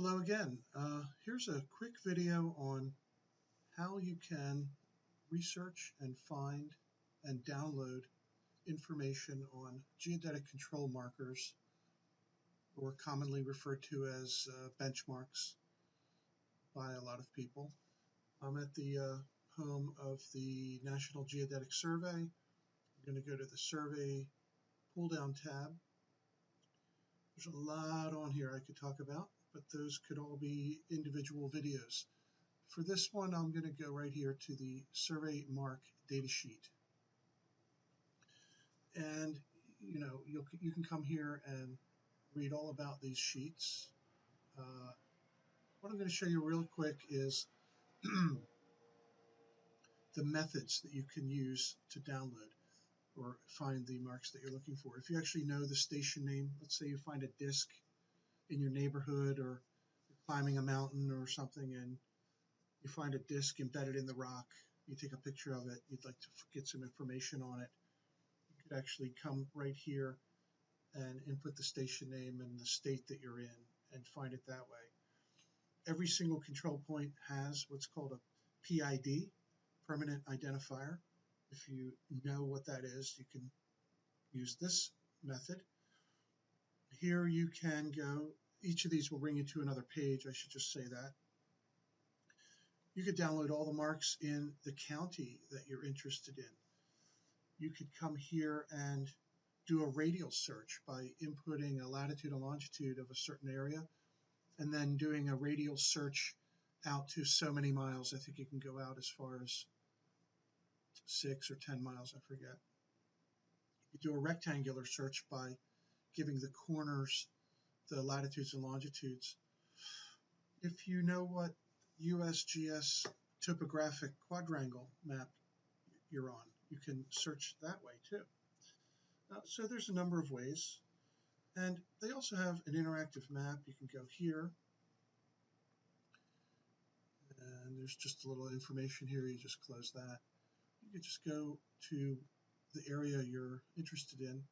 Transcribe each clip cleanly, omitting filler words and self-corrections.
Hello again. Here's a quick video on how you can research and find and download information on geodetic control markers, or commonly referred to as benchmarks by a lot of people. I'm at the home of the National Geodetic Survey. I'm going to go to the Survey pull-down tab. There's a lot on here I could talk about, but those could all be individual videos. For this one, I'm going to go right here to the Survey Mark Datasheet. And you can come here and read all about these sheets. What I'm going to show you real quick is the methods that you can use to download or find the marks that you're looking for. If you actually know the station name, let's say you find a disk in your neighborhood, or you're climbing a mountain or something and you find a disk embedded in the rock, you take a picture of it, you'd like to get some information on it, you could actually come right here and input the station name and the state that you're in and find it that way. Every single control point has what's called a PID, permanent identifier. If you know what that is, you can use this method. Here you can go, each of these will bring you to another page, I should just say that. You could download all the marks in the county that you're interested in. You could come here and do a radial search by inputting a latitude and longitude of a certain area, and then doing a radial search out to so many miles. I think you can go out as far as 6 or 10 miles, I forget. You do a rectangular search by giving the corners the latitudes and longitudes. If you know what USGS topographic quadrangle map you're on, you can search that way too. So there's a number of ways, and they also have an interactive map. You can go here, and there's just a little information here. You just close that. You can just go to the area you're interested in.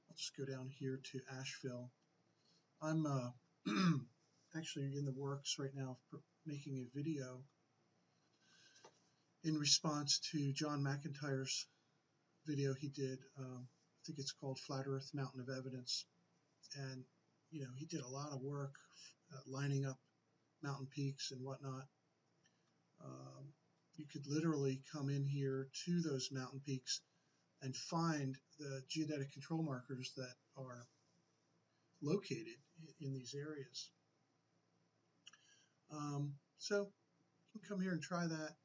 I'll just go down here to Asheville. I'm actually in the works right now of making a video in response to Jon McIntyre's video he did. I think it's called Flat Earth Mountain of Evidence. And he did a lot of work lining up mountain peaks and whatnot. You could literally come in here to those mountain peaks and find the geodetic control markers that are located in these areas. So you can come here and try that.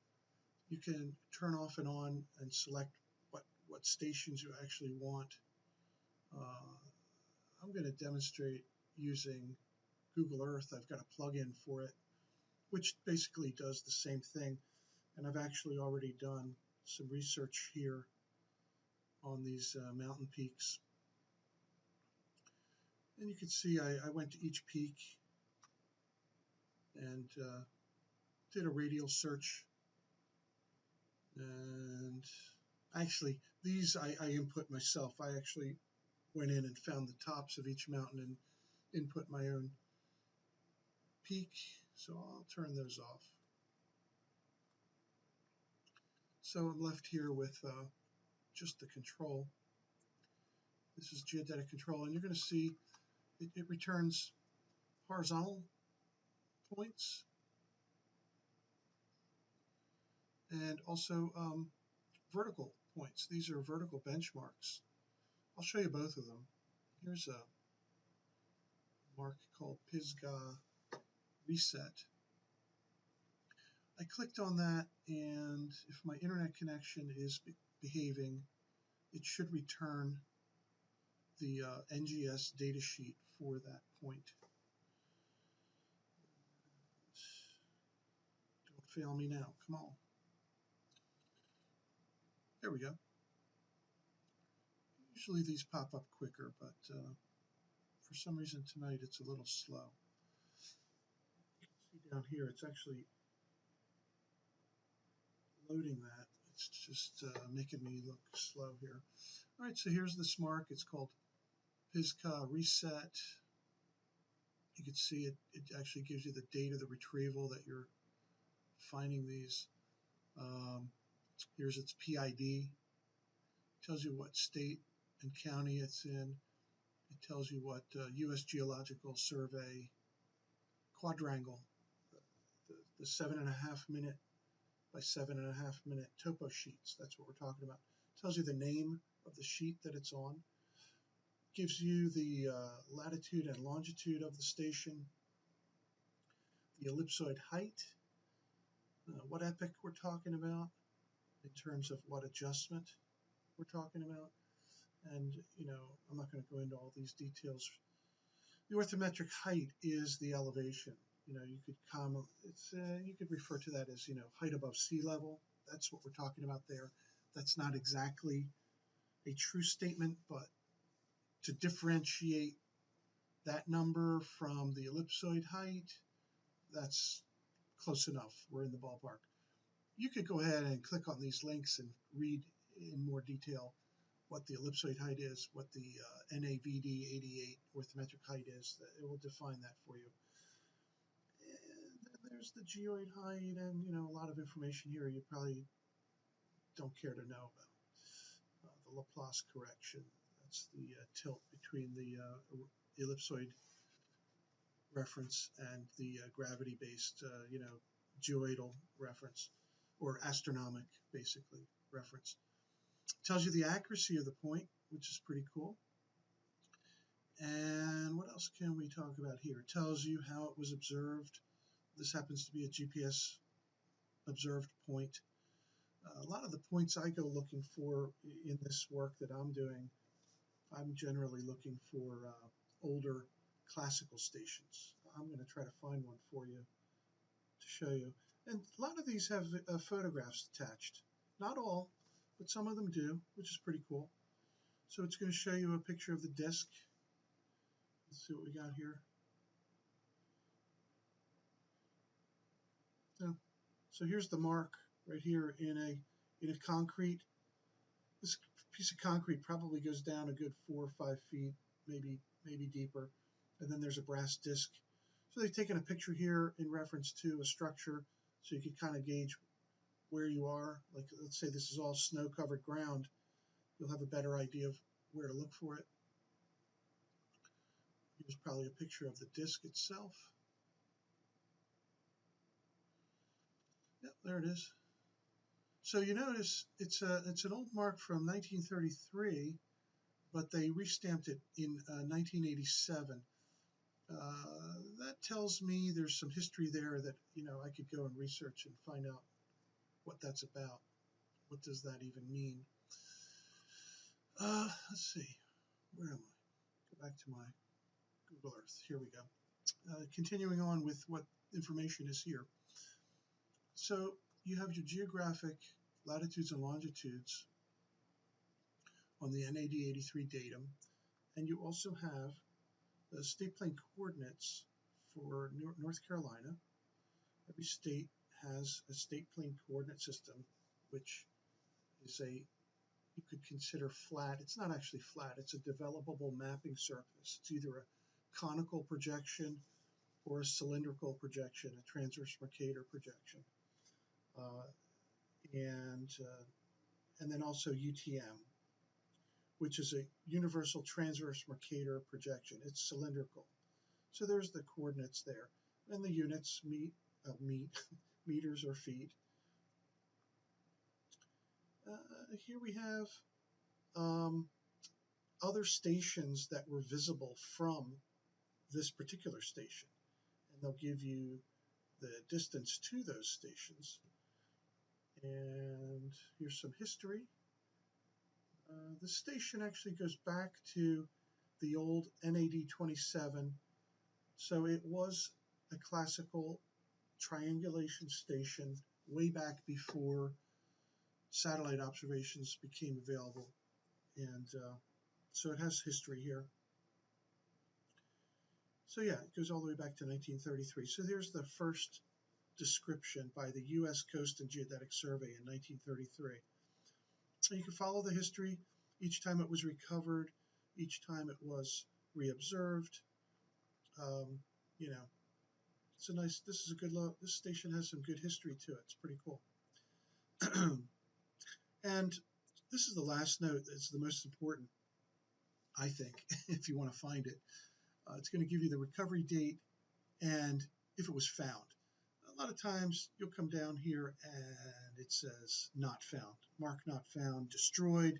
You can turn off and on and select what stations you actually want. I'm going to demonstrate using Google Earth. I've got a plugin for it, which basically does the same thing. And I've actually already done some research here on these mountain peaks. And you can see I went to each peak and did a radial search. And actually, these I input myself. I actually went in and found the tops of each mountain and input my own peak. So I'll turn those off. So I'm left here with just the control. This is geodetic control, and you're going to see it returns horizontal points and also vertical points. These are vertical benchmarks. I'll show you both of them. Here's a mark called Pisgah Reset. I clicked on that, and if my internet connection is behaving, it should return the NGS datasheet for that point. Don't fail me now, come on. There we go. Usually these pop up quicker, but for some reason tonight it's a little slow. You can see down here it's actually loading that. It's just making me look slow here. All right, so here's this mark. It's called Pisgah Reset. You can see it actually gives you the date of the retrieval that you're finding these. Here's its PID. Tells you what state and county it's in. It tells you what U.S. Geological Survey quadrangle, the 7.5 minute by 7.5 minute topo sheets. That's what we're talking about. It tells you the name of the sheet that it's on. Gives you the latitude and longitude of the station, the ellipsoid height, what epoch we're talking about in terms of what adjustment we're talking about. And, I'm not going to go into all these details. The orthometric height is the elevation. You could refer to that as, height above sea level. That's what we're talking about there. That's not exactly a true statement, but to differentiate that number from the ellipsoid height, that's close enough. We're in the ballpark. You could go ahead and click on these links and read in more detail what the ellipsoid height is, what the NAVD 88 orthometric height is. It will define that for you. And then there's the geoid height, and a lot of information here you probably don't care to know about. The Laplace correction, that's the tilt between the ellipsoid reference and the gravity-based, geoidal reference, or astronomic, basically, reference. It tells you the accuracy of the point, which is pretty cool. And what else can we talk about here? It tells you how it was observed. This happens to be a GPS observed point. A lot of the points I go looking for in this work that I'm doing, I'm generally looking for older classical stations. I'm going to try to find one for you to show you. And a lot of these have photographs attached. Not all, but some of them do, which is pretty cool. So it's going to show you a picture of the disk. Let's see what we got here. So here's the mark right here in a concrete. This piece of concrete probably goes down a good 4 or 5 feet, maybe deeper. And then there's a brass disc. So they've taken a picture here in reference to a structure, so you can kind of gauge where you are. Like, let's say this is all snow-covered ground. You'll have a better idea of where to look for it. Here's probably a picture of the disc itself. Yep, there it is. So you notice it's an old mark from 1933, but they restamped it in 1987. That tells me there's some history there that I could go and research and find out what that's about. What does that even mean? Let's see. Where am I? Go back to my Google Earth. Here we go. Continuing on with what information is here. So you have your geographic latitudes and longitudes on the NAD 83 datum, and you also have the state plane coordinates for North Carolina. Every state has a state plane coordinate system, which is you could consider flat. It's not actually flat. It's a developable mapping surface. It's either a conical projection or a cylindrical projection, a transverse Mercator projection. And then also UTM, which is a universal transverse Mercator projection. It's cylindrical. So there's the coordinates there. And the units, meters or feet. Here we have other stations that were visible from this particular station. And they'll give you the distance to those stations. And here's some history. The station actually goes back to the old NAD 27. So it was a classical triangulation station way back before satellite observations became available. And so it has history here. So yeah, it goes all the way back to 1933. So there's the first description by the U.S. Coast and Geodetic Survey in 1933. So you can follow the history. Each time it was recovered, each time it was reobserved. you know, it's a nice, this is a good look. This station has some good history to it. It's pretty cool. And this is the last note. It's the most important, I think, if you want to find it. It's going to give you the recovery date and if it was found. A lot of times you'll come down here and it says not found, mark not found, destroyed.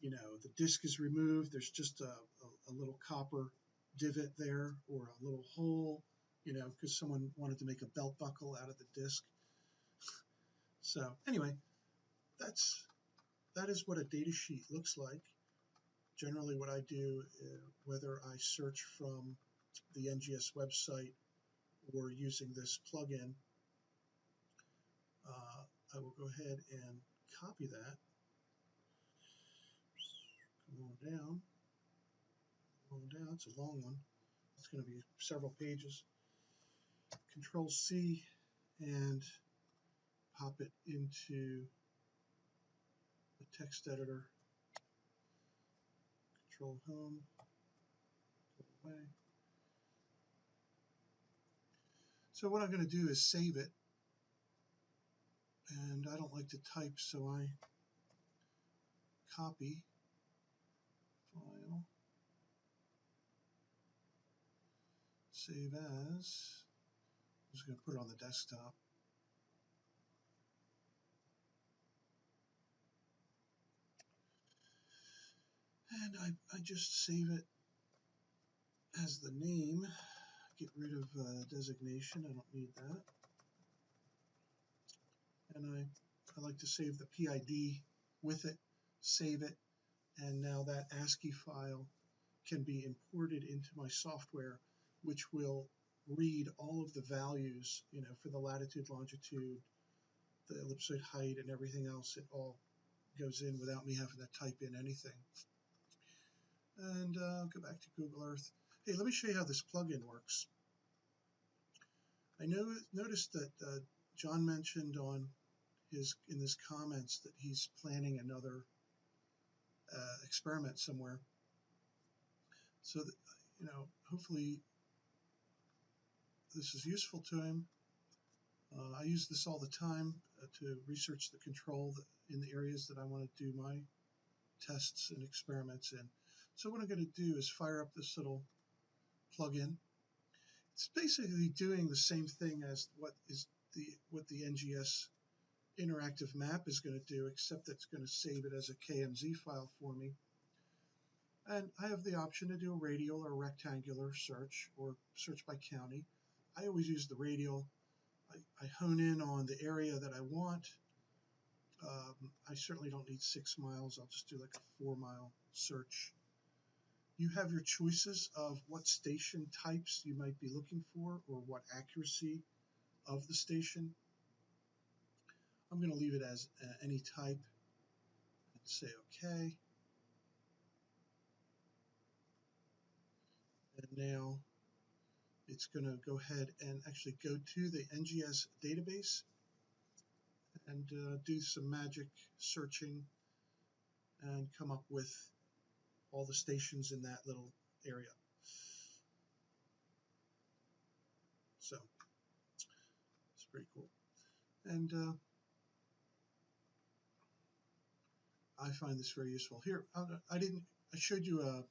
You know, the disk is removed. There's just a little copper divot there or a little hole, you know, because someone wanted to make a belt buckle out of the disk. So anyway, that is what a data sheet looks like. Generally what I do, whether I search from the NGS website or using this plugin, I will go ahead and copy that. Come on down. It's a long one. It's going to be several pages. Control C and pop it into the text editor. Control Home. Go away. So what I'm going to do is save it. And I don't like to type, so I copy file, save as. I'm just going to put it on the desktop. And I just save it as the name. Get rid of designation. I don't need that. And I like to save the PID with it, save it, and now that ASCII file can be imported into my software, which will read all of the values, you know, for the latitude, longitude, the ellipsoid height, and everything else. It all goes in without me having to type in anything. And I'll go back to Google Earth. Hey, let me show you how this plugin works. I noticed that John mentioned in his comments that he's planning another experiment somewhere. So that, you know, hopefully this is useful to him. I use this all the time to research the control in the areas that I want to do my tests and experiments in. So what I'm going to do is fire up this little plugin. It's basically doing the same thing as what the NGS interactive map is going to do, except it's going to save it as a KMZ file for me. And I have the option to do a radial or rectangular search or search by county. I always use the radial. I hone in on the area that I want. I certainly don't need 6 miles. I'll just do like a 4-mile search. You have your choices of what station types you might be looking for or what accuracy of the station. I'm going to leave it as any type and say OK. And now it's going to go ahead and actually go to the NGS database and do some magic searching and come up with all the stations in that little area. So it's pretty cool. And I find this very useful. Here, I showed you a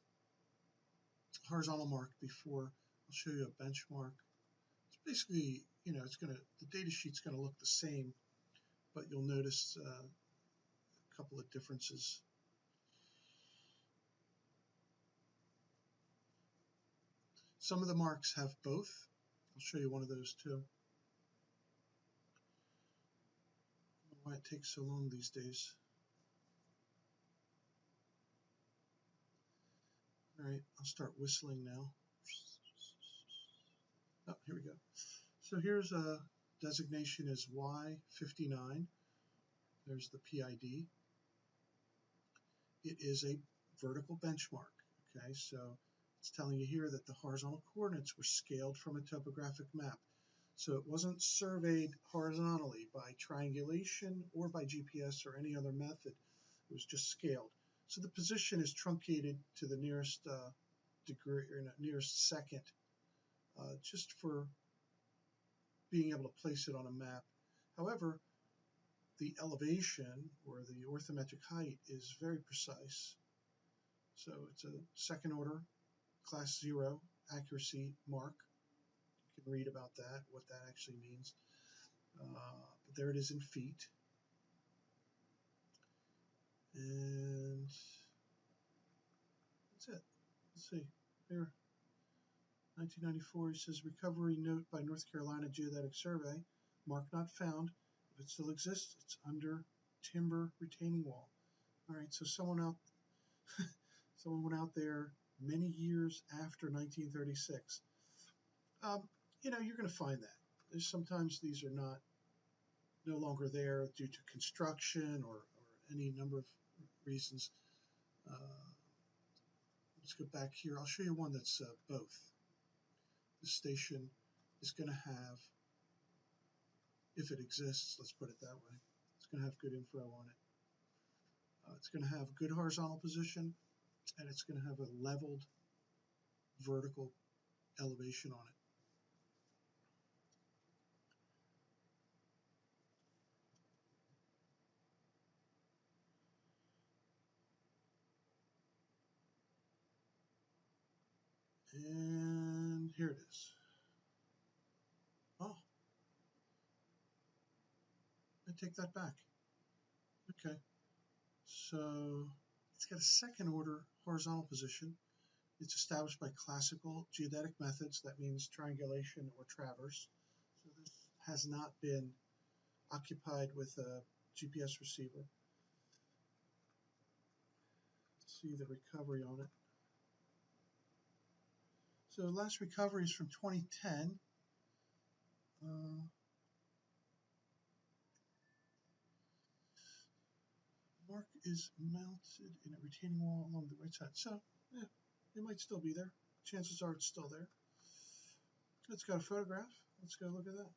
horizontal mark before. I'll show you a benchmark. It's basically, you know, the data sheet's going to look the same, but you'll notice a couple of differences. Some of the marks have both. I'll show you one of those too. I don't know why it takes so long these days. All right, I'll start whistling now. Oh, here we go. So here's a designation as Y59. There's the PID. It is a vertical benchmark. Okay, so it's telling you here that the horizontal coordinates were scaled from a topographic map. So it wasn't surveyed horizontally by triangulation or by GPS or any other method. It was just scaled. So the position is truncated to the nearest degree or nearest second just for being able to place it on a map. However, the elevation or the orthometric height is very precise. So it's a second order, class 0 accuracy mark. You can read about that, what that actually means. But there it is in feet. And that's it. Let's see. Here, 1994, he says, recovery note by North Carolina Geodetic Survey, mark not found. If it still exists, it's under timber retaining wall. All right, so someone went out there many years after 1936. You know, you're going to find that. Sometimes these are no longer there due to construction or any number of reasons. Let's go back here. I'll show you one that's both. The station is going to have, if it exists, let's put it that way, it's going to have good info on it. It's going to have good horizontal position, and it's going to have a leveled vertical elevation on it. And here it is. Oh, I take that back. Okay, so it's got a second order horizontal position. It's established by classical geodetic methods. That means triangulation or traverse. So this has not been occupied with a GPS receiver. Let's see the recovery on it. So the last recovery is from 2010. Mark is mounted in a retaining wall along the right side. So, yeah, it might still be there. Chances are it's still there. It's got a photograph. Let's go look at that.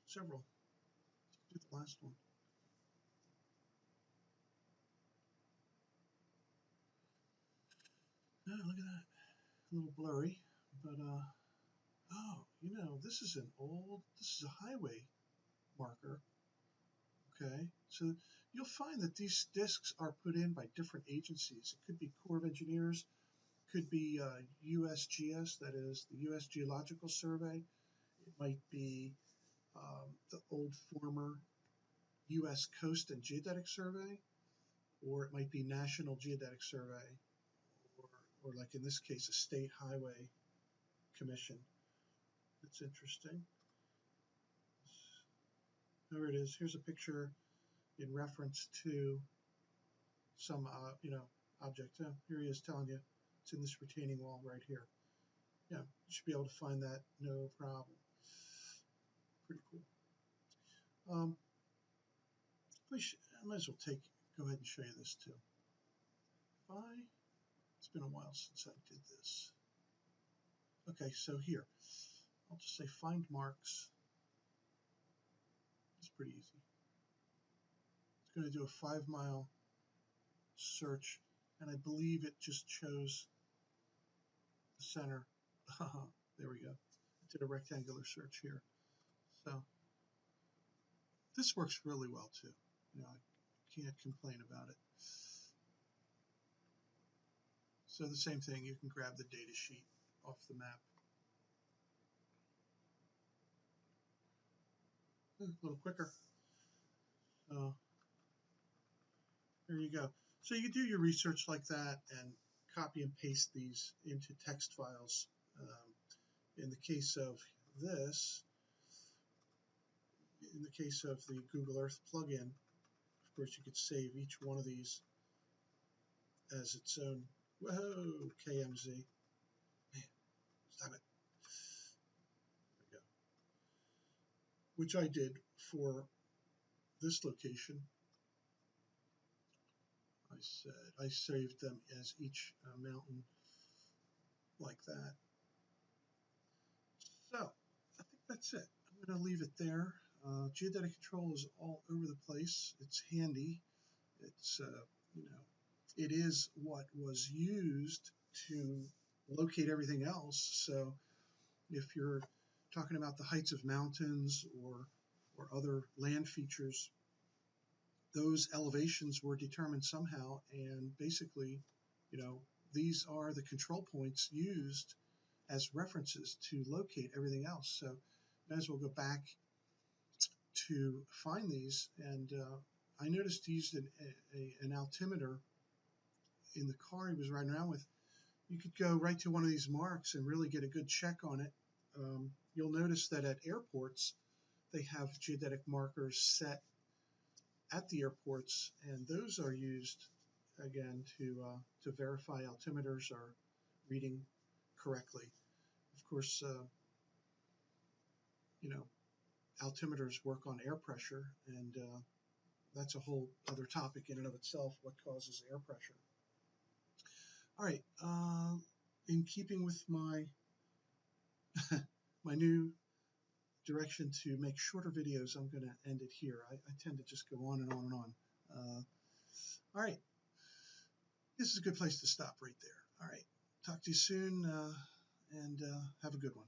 Several. Let's do the last one. Oh, look at that. A little blurry, but oh, you know, this is a highway marker. Okay, so you'll find that these discs are put in by different agencies. It could be Corps of Engineers, could be USGS, that is the U.S. Geological Survey. It might be the old former U.S. Coast and Geodetic Survey, or it might be National Geodetic Survey, or like in this case, a State Highway Commission. It's interesting. There it is. Here's a picture in reference to some, object. Here he is telling you it's in this retaining wall right here. Yeah, you should be able to find that no problem. Pretty cool. I might as well go ahead and show you this too. It's been a while since I did this. Okay, so here, I'll just say find marks. It's pretty easy. It's going to do a 5-mile search, and I believe it just chose the center. There we go. It did a rectangular search here. So this works really well too. You know, I can't complain about it. So the same thing, you can grab the data sheet off the map. A little quicker. So there you go. So you do your research like that and copy and paste these into text files. In the case of this, in the case of the Google Earth plugin, of course you could save each one of these as its own, whoa, KMZ. Man, stop it. There we go. Which I did for this location. I saved them as each mountain like that. So I think that's it. I'm going to leave it there. Geodetic control is all over the place. It's handy, It's it is what was used to locate everything else. So if you're talking about the heights of mountains or other land features, those elevations were determined somehow, and basically, these are the control points used as references to locate everything else. So might as well go back to find these. And I noticed he used an altimeter in the car he was riding around with. You could go right to one of these marks and really get a good check on it. You'll notice that at airports, they have geodetic markers set at the airports, and those are used again to verify altimeters are reading correctly. Of course, altimeters work on air pressure, and that's a whole other topic in and of itself, what causes air pressure. All right, in keeping with my my new direction to make shorter videos, I'm going to end it here. I tend to just go on and on and on. All right, this is a good place to stop right there. All right, talk to you soon, and have a good one.